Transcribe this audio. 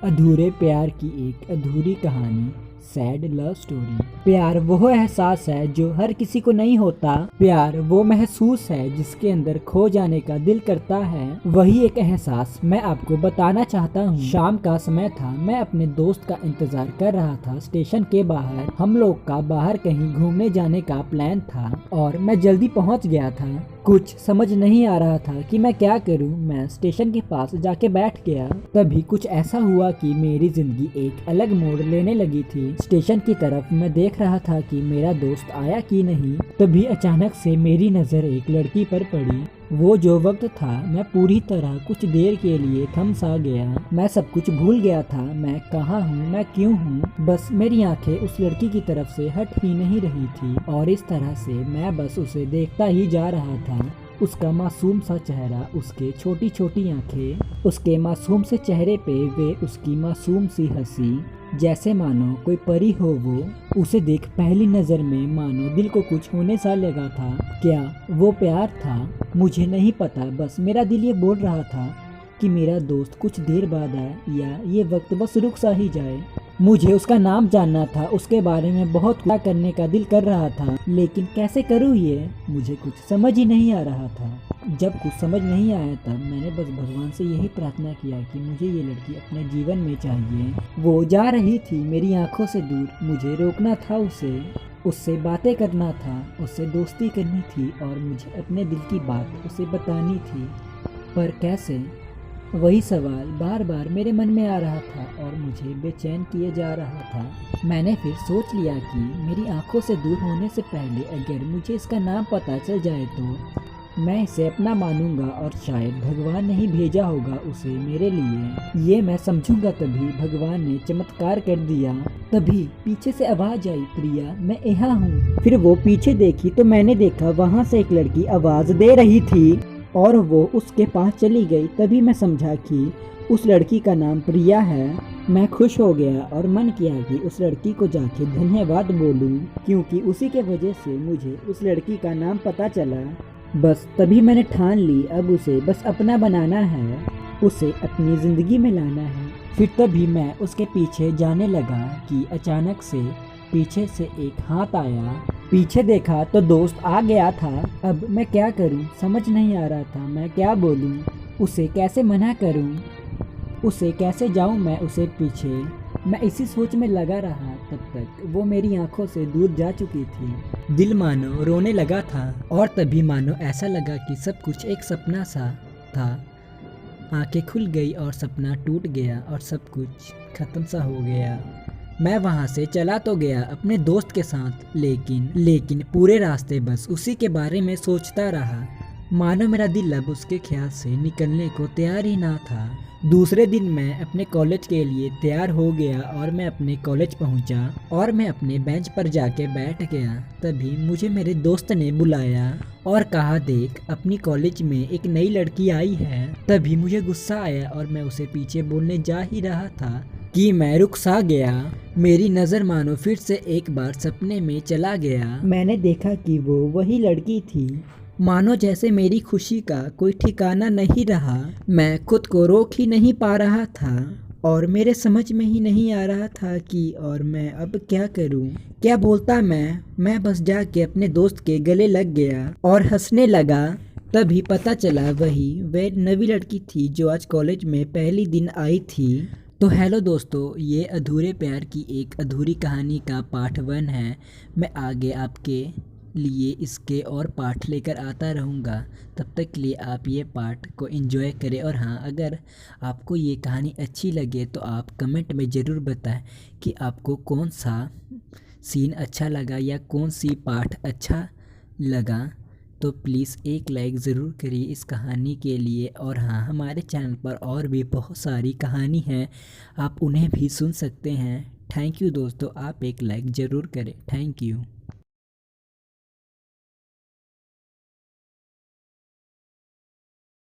अधूरे प्यार की एक अधूरी कहानी, सैड लव स्टोरी। प्यार वो एहसास है जो हर किसी को नहीं होता। प्यार वो महसूस है जिसके अंदर खो जाने का दिल करता है। वही एक एहसास मैं आपको बताना चाहता हूँ। शाम का समय था, मैं अपने दोस्त का इंतजार कर रहा था स्टेशन के बाहर। हम लोग का बाहर कहीं घूमने जाने का प्लान था और मैं जल्दी पहुँच गया था। कुछ समझ नहीं आ रहा था कि मैं क्या करूं। मैं स्टेशन के पास जाके बैठ गया। तभी कुछ ऐसा हुआ कि मेरी जिंदगी एक अलग मोड़ लेने लगी थी। स्टेशन की तरफ मैं देख रहा था कि मेरा दोस्त आया कि नहीं। तभी अचानक से मेरी नज़र एक लड़की पर पड़ी। वो जो वक्त था, मैं पूरी तरह कुछ देर के लिए थम सा गया। मैं सब कुछ भूल गया था। मैं कहाँ हूँ, मैं क्यों हूँ। बस मेरी आंखें उस लड़की की तरफ से हट ही नहीं रही थी और इस तरह से मैं बस उसे देखता ही जा रहा था। उसका मासूम सा चेहरा, उसके छोटी छोटी आंखें, उसके मासूम से चेहरे पे वे उसकी मासूम सी हंसी, जैसे मानो कोई परी हो वो। उसे देख पहली नज़र में मानो दिल को कुछ होने सा लगा था। क्या वो प्यार था? मुझे नहीं पता। बस मेरा दिल ये बोल रहा था कि मेरा दोस्त कुछ देर बाद आए या ये वक्त बस रुक सा ही जाए। मुझे उसका नाम जानना था, उसके बारे में बहुत कुछ करने का दिल कर रहा था, लेकिन कैसे करूँ ये मुझे कुछ समझ ही नहीं आ रहा था। जब कुछ समझ नहीं आया तब मैंने बस भगवान से यही प्रार्थना किया कि मुझे ये लड़की अपने जीवन में चाहिए। वो जा रही थी मेरी आंखों से दूर, मुझे रोकना था उसे, उससे बातें करना था, उससे दोस्ती करनी थी और मुझे अपने दिल की बात उसे बतानी थी। पर कैसे? वही सवाल बार बार मेरे मन में आ रहा था और मुझे बेचैन किए जा रहा था। मैंने फिर सोच लिया कि मेरी आंखों से दूर होने से पहले अगर मुझे इसका नाम पता चल जाए तो मैं इसे अपना मानूंगा और शायद भगवान ने ही भेजा होगा उसे मेरे लिए। ये मैं समझूंगा। तभी भगवान ने चमत्कार कर दिया। तभी पीछे से आवाज आई, प्रिया मैं यहाँ हूँ। फिर वो पीछे देखी तो मैंने देखा वहाँ से एक लड़की आवाज दे रही थी और वो उसके पास चली गई। तभी मैं समझा कि उस लड़की का नाम प्रिया है। मैं खुश हो गया और मन किया कि उस लड़की को जाके धन्यवाद बोलूं, क्योंकि उसी के वजह से मुझे उस लड़की का नाम पता चला। बस तभी मैंने ठान ली, अब उसे बस अपना बनाना है, उसे अपनी ज़िंदगी में लाना है। फिर तभी मैं उसके पीछे जाने लगा कि अचानक से पीछे से एक हाथ आया। पीछे देखा तो दोस्त आ गया था। अब मैं क्या करूं, समझ नहीं आ रहा था मैं क्या बोलूं, उसे कैसे मना करूं, उसे कैसे जाऊं मैं उसे पीछे। मैं इसी सोच में लगा रहा, तब तक वो मेरी आंखों से दूर जा चुकी थी। दिल मानो रोने लगा था और तभी मानो ऐसा लगा कि सब कुछ एक सपना सा था। आंखें खुल गई और सपना टूट गया और सब कुछ खत्म सा हो गया। मैं वहाँ से चला तो गया अपने दोस्त के साथ, लेकिन पूरे रास्ते बस उसी के बारे में सोचता रहा। मानो मेरा दिल अब उसके ख्याल से निकलने को तैयार ही ना था। दूसरे दिन मैं अपने कॉलेज के लिए तैयार हो गया और मैं अपने कॉलेज पहुंचा और मैं अपने बेंच पर जाके बैठ गया। तभी मुझे मेरे दोस्त ने बुलाया और कहा, देख अपनी कॉलेज में एक नई लड़की आई है। तभी मुझे गुस्सा आया और मैं उसे पीछे बोलने जा ही रहा था कि मैं रुक सा गया। मेरी नज़र मानो फिर से एक बार सपने में चला गया। मैंने देखा कि वो वही लड़की थी। मानो जैसे मेरी खुशी का कोई ठिकाना नहीं रहा। मैं खुद को रोक ही नहीं पा रहा था और मेरे समझ में ही नहीं आ रहा था कि और मैं अब क्या करूं, क्या बोलता मैं बस जाके अपने दोस्त के गले लग गया और हंसने लगा। तभी पता चला वही वह नवी लड़की थी जो आज कॉलेज में पहली दिन आई थी। तो हेलो दोस्तों, ये अधूरे प्यार की एक अधूरी कहानी का पार्ट 1 है। मैं आगे आपके लिए इसके और पार्ट लेकर आता रहूँगा। तब तक के लिए आप ये पार्ट को एंजॉय करें और हाँ, अगर आपको ये कहानी अच्छी लगे तो आप कमेंट में ज़रूर बताएं कि आपको कौन सा सीन अच्छा लगा या कौन सी पार्ट अच्छा लगा। तो प्लीज़ एक लाइक ज़रूर करिए इस कहानी के लिए। और हाँ, हमारे चैनल पर और भी बहुत सारी कहानी हैं, आप उन्हें भी सुन सकते हैं। थैंक यू दोस्तों, आप एक लाइक ज़रूर करें। Thank you.